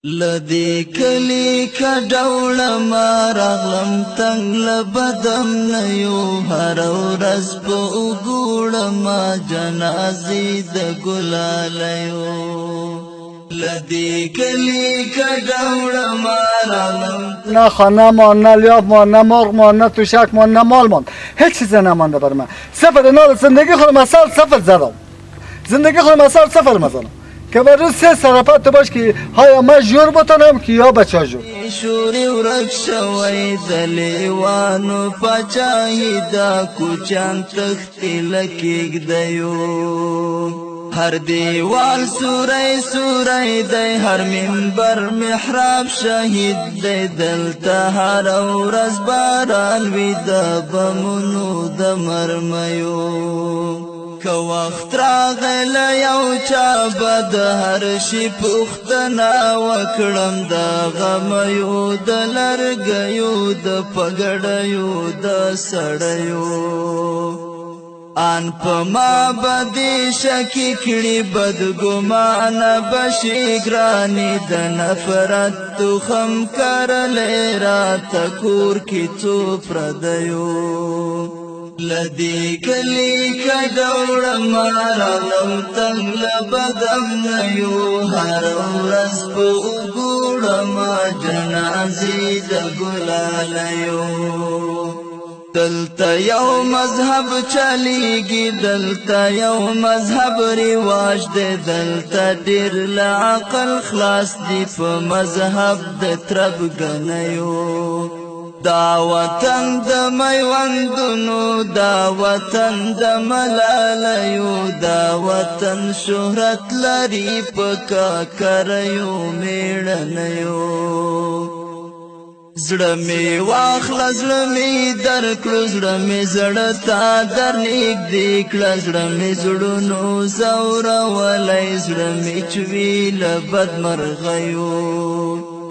لدی کلی کډوړه ما راغلم تنگ لبدم نیو هر ورځ په وګوړه ما جنازې د ګلالیو لدی کلی کډوړه ما راغلم نه خانه مان نه لیاب مان نه مرغ مان نه توشک مان نه مال مان هیچ چیز نمانده بر من صفر نال زندگی خود مثال صفر زدم زندگی خود مثال صفر مزنم که بر روز سه سرپت تو باش که های ما جور بتانم که یا بچه جور شوری ورک شوی د لیوانو پچاهی دا کوچان تختی لکیگ دیو هر دیوال سوری سوری دی هر منبر محراب شهید دی دلتا هر ورځ باران وی د بمونو د مرمیو که وخت راغل یو چا بد هر شي پوښتنه وکړم د غمیو د لرګیو د پګړیو د سړیو ان په ما بدې شکې کړي بدګمانه بشي ګرانې د نفرت تخم کرلی راته کور کې څو پردیو لدی کلی کډوړه ما راغلم تنگ لبدم نیو هر ورځ په وګوړه ما جنازې د ګلالیو دلته یو مذهب چلیږي دلته یو مذهب رواج دی دلته ډېر له عقل خلاص دي په مذهب د تربګنیو دا وطن د میوندونو دا وطن د ملالیو دا وطن شهرت لري په کاکریو میړنیو زړه می واخله زړه می درکړو زړه می زړه تا در نږدې کړه زړه می زړونو ځورولی زړه می چوي له بدمرغیو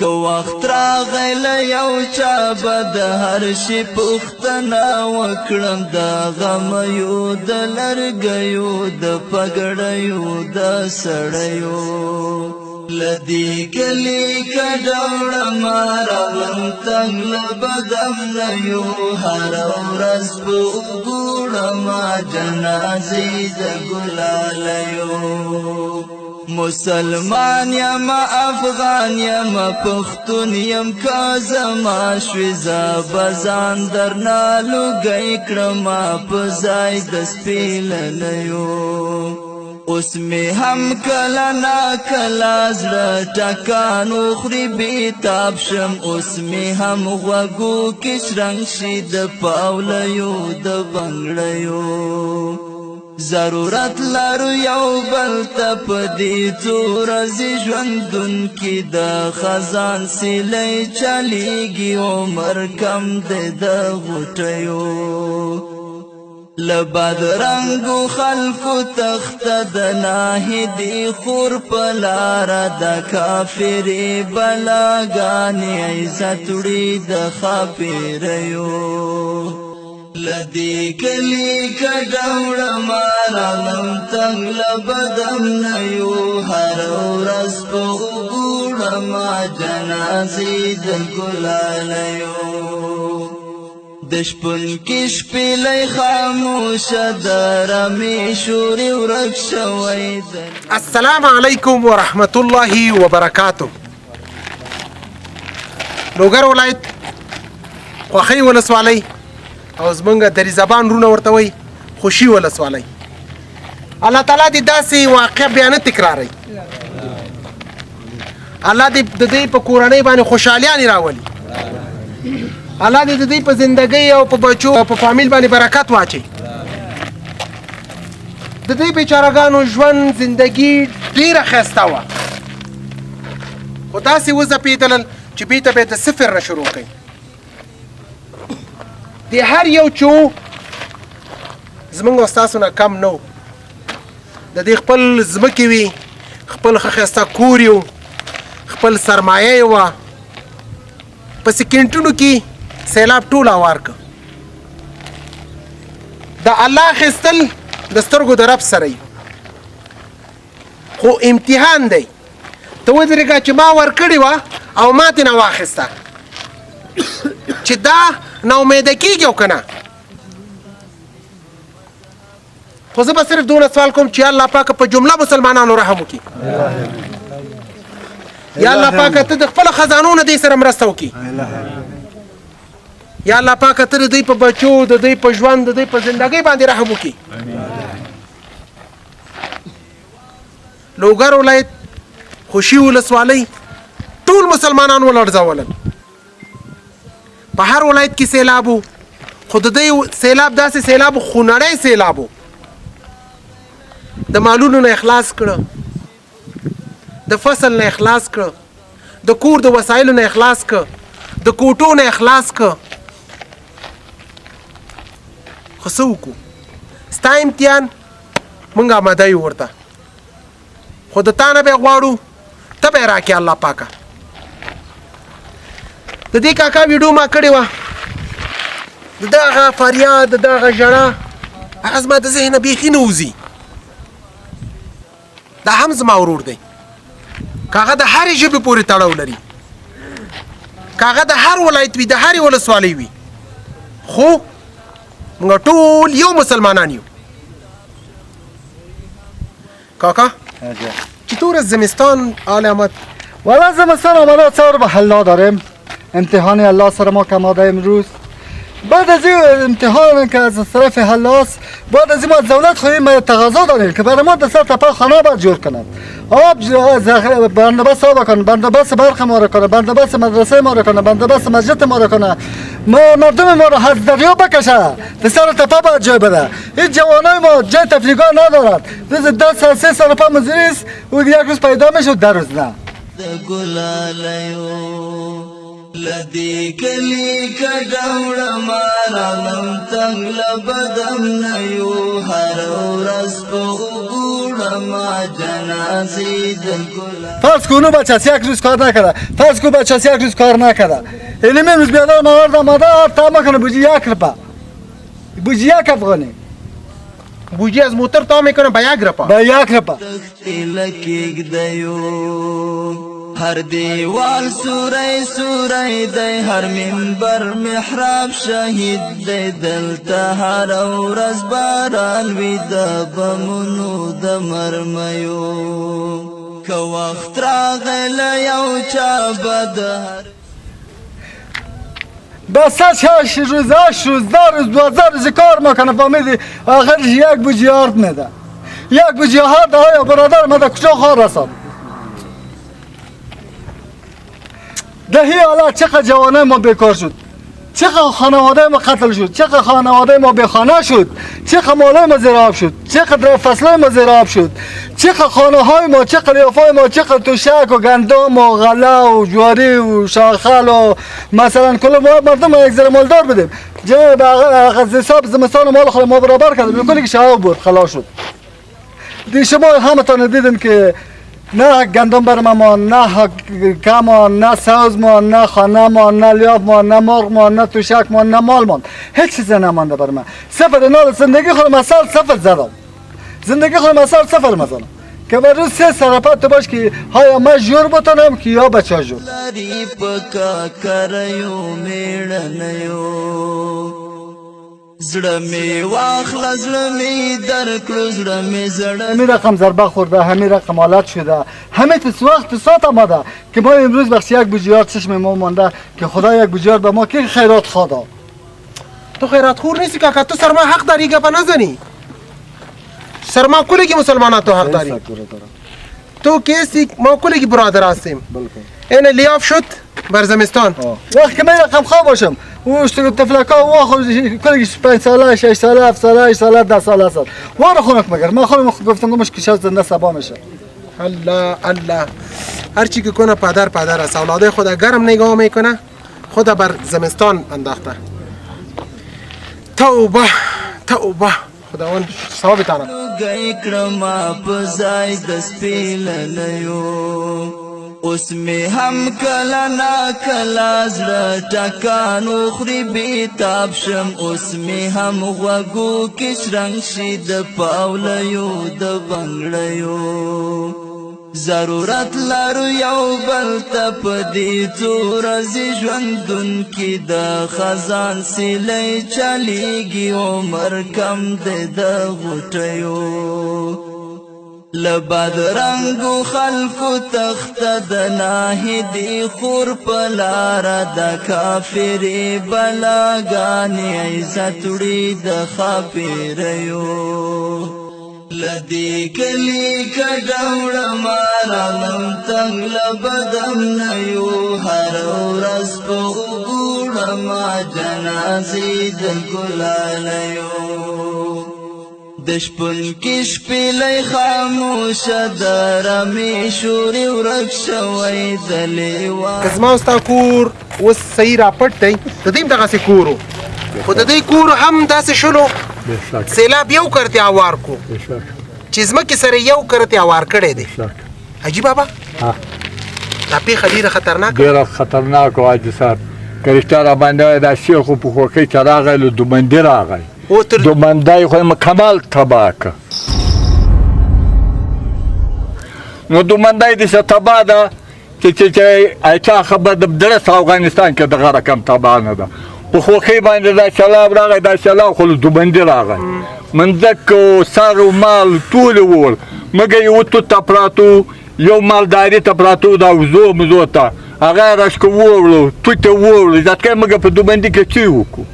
که وخت راغل یو چا به د هر شي پوښتنه وکړم د غمیو د لرګیو د پګړیو د سړیو لدی کلی کډوړه ما راغلم تنگ لبدم نیو هر ورځ په وګوړه ما جنازې د ګلالیو مسلمان یم افغان یم پښتون یم که زما شوي زه به ځان درنه لوګی کړمه په ځای د سپېلنیو اوس مې هم کله ناکله زړه ټکان وخوري بېتاب شم اوس مې هم غوږو کې شرنګ شي د پاولیو د بنګړیو ضرورت لرو یو بل ته په دې څو ورځې ژوندون کې د خزان سیلی چلیږي عمر کم دی د غوټیو له بدرنګو خلکو تخته د ناهدي خور په لاره د کافرې بلاګانې عزت وړي د ښاپیریو لدی کلی کډوړه ما راغلم تنگ لبدم نیو هر ورځ په وګوړه ما جنازې د ګلالیو د شپون کې شپېلی خاموشه د رمې شوري ورک شوی السلام علیکم ورحمت الله وبرکاته لوګر ولایت خوښۍ ولسوالۍ او زمونږ دری زبان رونه ورته وایي خوشي ولسوالۍ الله تعالی دې داسې واقع بیا نه تکراروي الله دې د دې په کورنۍ باندې خوشحالیانې راولي الله دې د دې په زندګۍ او په بچو او په فامیل باندې برکت واچوي د دې بیچارهګانو ژوند زندګي ډېره ښایسته وه خو داسې وځپېدلل چې بېرته به یې د صفر نه شروع کوي د هر یو چې و زمونږ او ستاسو نه کم نه و د دې خپل ځمکې وي خپل ښه ښایسته کور یې و خپل سرمایه یې وه په سکینټونو کې سیلاب ټول اوار که د الله اخیستل د سترګو د رب سره خو امتحان دی ته ته ودرېږه چې ما ورکړې وه او ما ترې نه واخیسته چې دا ناامیده کېږي او که نه خو زه به صرف دونه سوال کوم چې یا الله پاکه په جمله مسلمانانو رحم وکړي یا الله پاکه ته د خپلو خزانو نه دوی سره مرسته وکړي یا الله پاکه ته د دوی په بچو د دوی په ژوند د دوی په زندګۍ باندې رحم وکړي لوګر ولایت خوشي ولسوالۍ ټول مسلمانان ولړزولل په هر ولایت کې سیلاب و خو د دوی سیلاب داسې سیلاب خونړی سیلاب و د مالونو نه اخلاص کړه د فصل نه اخلاص کړه د کور د وسایلو نه اخلاص کړه د کوټو نه اخلاص کړه خو څه وکړو ستا امتحان موږ آماده یو ورته خو د تا نه به یې غواړو ته به یې راکړې الله پاکه د دې کاکا ویډیو ما کړې وه د دغه فریاد د دغه ژړا هغه زما د ذهنه بیخي نه وځي دا هم زما ورور دی که هغه د هرې ژبې پورې تړاو لري که هغه د هر ولایت وي د هرې ولسوالۍ وي خو موږ ټول یو مسلمانان یو کاکا چطور از زمستان آل احمد؟ والا زمستان آمده سر به حلا داریم امتحان الله سر ما که آمده امروز بعد از این امتحان که از طرف حلاست بعد از این ما دولت خواهیم تقاضا داریم که برای ما در سر تپه خانه باید جور کنند آب بندوبست آب کنه بندوبست برق ما را کنه بندوبست مدرسه ما را کنه بندوبست مسجد ما را کنه مردم ما را از دریا بکشه در سر تپه باید جای بده این جوانای ما جای تفریگاه ندارد روز 10 سال 3 سال پا مزریست و یک روز پیدا میشود در روز نه لدی کلی کډوړه مارالم تنګ لبدم نیو هر ورځ په وګوړه ما جنازې د ګل فرض کنو بچه‌س یک روز کار نکرده فرض کو بچه‌س یک روز کار نکرده علمی روز بیادر موارد آمده تا میکنه بوجی 1 روپه بوجی 1 افغانی بوجی از موتر تا میکنه به 1 روپه به 1 روپه هر دیوال سوری سوری دی هر منبر محراب شهید دی دلته هر ورځ باران وي د بمونو د مرمیو که وخت راغی له یو چا به د هر بس 6 روز 8 روز 10 روز 12 روز کار میکنه فهمیدی آخرش 1 بوجی آرد میده 1 بوجی آرد های برادر ما در کجا خواهد رسد دهی حالا چقدر جوانه ما بیکار شد چقدر خانواده ما قتل شد چقدر خانواده ما بیخانه شد چقدر مالای ما زیر آب شد چقدر فصلای ما زیر آب شد چقدر خانه های ما چقدر لیافای ما چقدر توشک و گندم و غله و جواری و شاخل و مثلا کل ما مردم یک ذره مالدار بدیم جناب از حساب زمستان مال خود ما برابر کردیم کلی که شهاب بود خلاص شد دی شما همتون دیدین که نه گندم بر ما نه کمان نه سوز مان نه خانه مان نه لیاب مان نه مرغ مان نه توشک مان نه مال مان هیچ چیز نمانده بر من صفر نال زندگی خود مثال صفر زدم زندگی خود مثال صفر مثلا که بر روز 3 سرپا تو باش که های ما جور بتونم که یا بچه جور لری پکا کریو میړنیو زړه می واخله زړه می درکړو زړه می زړه همین رقم ضربه خورده همین رقم حالت شده همه تو وقت ساعت آمده که ما امروز بخش 1 بوجیار چشم ما مانده که خدا 1 بوجیار به ما که خیرات خدا تو خیرات خور نیستی کاکا تو سرما حق داری گپا نزنی سرما کلگی مسلمانان تو حق داری تو کیستی ما کلگی برادر هستیم این لیاف شد بر زمستان وقت که من رقم خواه باشم وش طفلکا و خود کلی 5 ساله 6 ساله 7 ساله 8 ساله 10 ساله است وارو خونک مگر من خودم گفتم گمش که شاید زنده سبا میشه الله الله هر چی که کنه پدر است اولاده خود گرم نگاه میکنه خود بر زمستان انداخته توبه توبه خداوند ثوابتانه گئی کرما پزای د سپیلنیو اوس می هم کلا نا کلا زړه ټکانو خوري بیتاب شم اوس می هم غوږو کې شرنګ شي د پاولیو د بنګړیو ضرورت لرو یو بل ته په دې څو ورځې ژوندون کې د خزان سیلی چلیږي عمر کم دی د غوټیو له بدرنګو خلکو تخته د ناهدي خور په لاره د کافرې بلاګانې عزت وړي د ښاپیریو لدی کلی کډوړه مارالم تنګ لبدم نیو هر ورځ په وګوړه ما جنازې د ګلالیو د شپون کې شپېلی خاموشه د رمې شورې ورک شوی د لیوان که زما ستا کور اوس صحیح راپټ دی د دوی هم دغسې کور و خو د دوی کور هم داسې شلو سیلاب یو کرتې اوار کو چې ځمکې سره یو کرتې اوار کړی دی حاجي بابا دا پیښه ډېره خطرناکه ډېره خطرناک و حاجي صاحب که رښتیا راباندې وای دا شیخ خو په خوښۍ چې راغی له دومندي راغی دومندی خو یې مکمل تباه که نو دومندی داسې تباه ده چې چا خبر د درست افغانستان کې دغه رقم تباه نه ده په خوښۍ باندې دا سیلاب راغی دا سیلاب خو له دومندي راغی منځک و سر و مال ټول یې ووړ مګر یوه توت ته پراتو یو مالداري ته پراتو دا وزو مزو ته هغه یې راشکه ووړو توت یې ووړو ځکه مګر په دومندي کې څه وکړو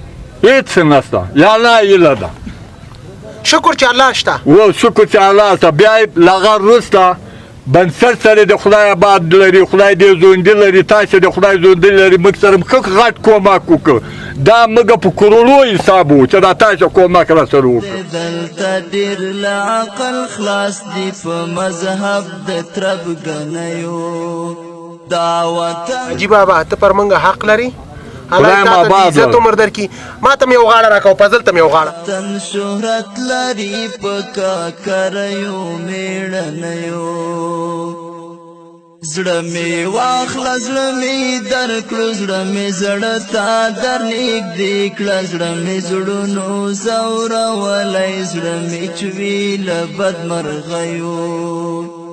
هېڅ نشته یا الله هیله ده شکر چې الله شته و شکر چې الله شته بیا یې له هغه وروسته بنسټ سره د خدای آباد لري خدای دې ژوندي لري تاسې د خدای ژوندي لري موږ سره ښه غټ کومک وکړو دا موږ په کروڑو حساب و چې دا تاسې کومک را سره وکړو دلته ډېر له عقل خلاص دي په مذهب د ترب ګنیو دا وطن حاجي بابا ته پر موږ حق لري خدای الله ما تا ته آباد عزت عمر درکړي ما ته مې یو غاړه راکړه او فضل ته مې یو غاړه تن شهرت لري په کاکریو میړنیو زړه مې واخله زړه مې درکړو زړه مې زړه ته در نږدې کړه زړه مې زړونو ځورولی زړه مې چې وي له بدمرغیو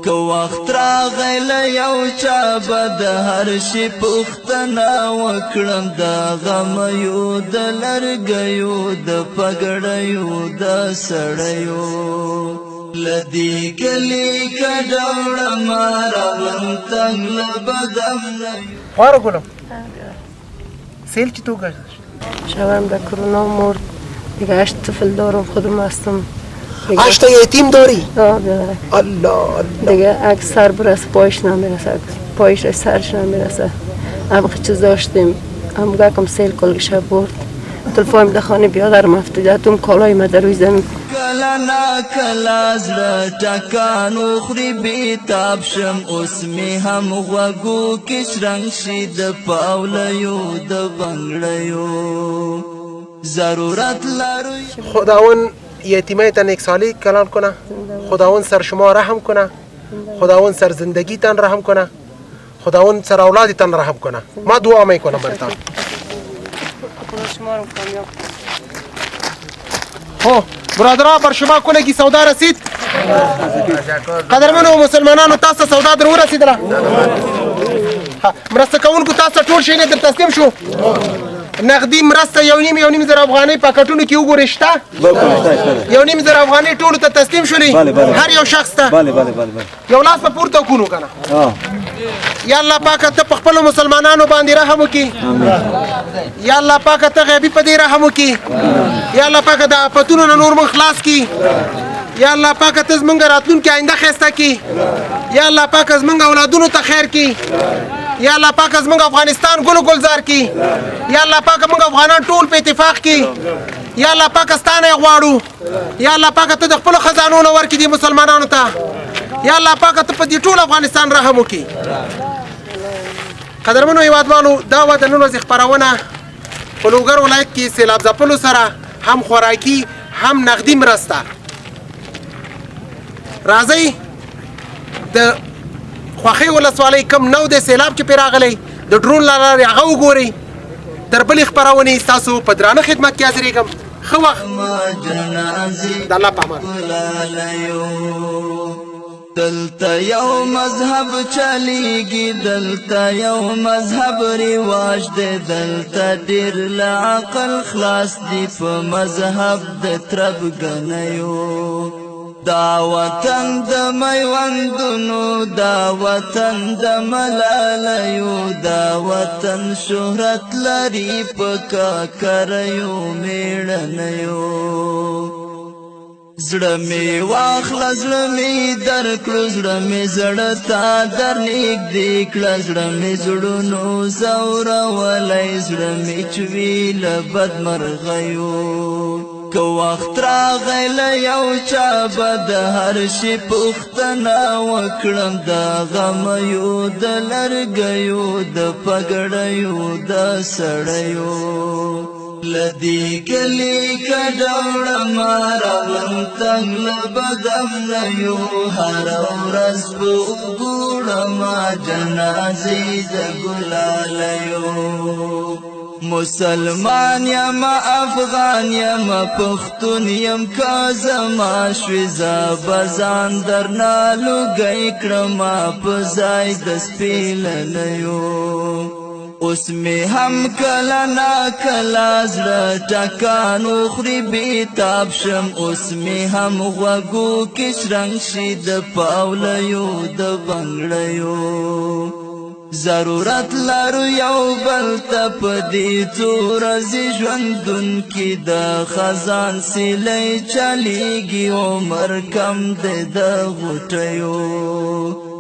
که وخت راغی له یو چا به د هر شي پوښتنه وکړم د غمیو د لرګیو د پګړیو د سړیو له دې کلي کډوړه ما راغلم تنګ له بدم خواره ګلم سیل چی تو گشت؟ شوهرم به کرونا مرد دیگه 8 طفل دارم خودم هستم 8 تا یتیم داری؟ داره الله دیگه اکثر برسه پایش نمیرسه پایش سرش نمیرسه هم چیز داشتیم هم گکم سیل کلش برد تلفایم ده خانه بیادرم افتادتم کالای ما در روی زمین کله ناکله زړه ټکانو خوري بېتاب شم اوس مې هم غوږو کې شرنګ شي د پاولیو د بنګړیو ضرورت لرو خداوند یتیمه تن یک سالی کلان کنه خداوند سر شما رحم کنه خداوند سر زندگی تن رحم کنه خداوند سر اولاد تن رحم کنه ما دعا میکنم برتان خو برادرها بر شما کلگی سودا رسید قدرمنو مسلمانانو تاسو سودا در ورسیدله مرسته کوونکو تاسو ټول شیونه در تسلیم شو نقدي مرسته یو نیم زر افغانۍ پاکټونو کې وګورئ شته یو نیم زر افغانۍ ټولو ته تسلیم شولې هر یو شخص ته یو لاس په پورته وکړو که نه یا الله پاکه ته په خپلو مسلمانانو باندې رحم وکړي یا الله پاکه ته غیبي په دې رحم وکړي یا الله پاکه د آفتونو نه نور موږ خلاص کړي یا الله پاکه ته زمونږ راتلونکي آینده ښایسته کړي یا الله پاکه زمونږ اولادونو ته خیر کړي یا الله پاکه زمونږ افغانستان ګل ګلزار کړي یا الله پاکه موږ افغانان ټول په اتفاق کړي یا الله پاکه ستا نه یې غواړو یا الله پاکه ته د خپلو خزانو نه ورکړي دې مسلمانانو ته یا الله پاکه ته په دې ټول افغانستان رحم وکړي قدرمنو هېوادوالو دا وه د نن ورځې خپرونه په لوګر ولایت کې سیلاب ځپلو سره هم خوراکي هم نقدي مرسته راځئ د خوښۍ ولسوالۍ کم نو د سیلاب چې پرې راغلی د ډرون له لارې هغه وګورئ تر بلې خپرونې ستاسو په درانه خدمت کې حاضرېږم ښه وخت د الله په امان دلتا یو مذهب چلیگی دلتا یو مذهب رواج دے دلتا دیر لعقل خلاص دی پا مذهب د ترب گنیو دا وطن د میوندونو دا وطن د ملالیو دا وطن شهرت لري په کاکریو میړنیو زړه می واخله زړه می درکړو زړه می زړه تا در نږدې کړه زړه می زړونو ځورولی زړه می چوي له بدمرغیو که وخت راغی له یو چا به د هر شي پوښتنه وکړم د غمیو د لرګیو د پګړیو د سړیو لدی کلی کډوړم راغلم تنګ له بدم نه یو هره ورځ به وګورم جنازې د ګلالیو مسلمان یم افغان یم پښتون یم که زما شوي زه به ځان درنه لوګی کړم په ځای د سپېلنیو اوس می هم کله ناکله زړه ټکان وخوري بېتاب شم اوس می هم غوږو کې شرنګ شي د پاولیو د بنګړیو ضرورت لرو یو بل ته په دې څو ورځې ژوندون کې د خزان سیلی چلیږي عمر کم دی د غوټیو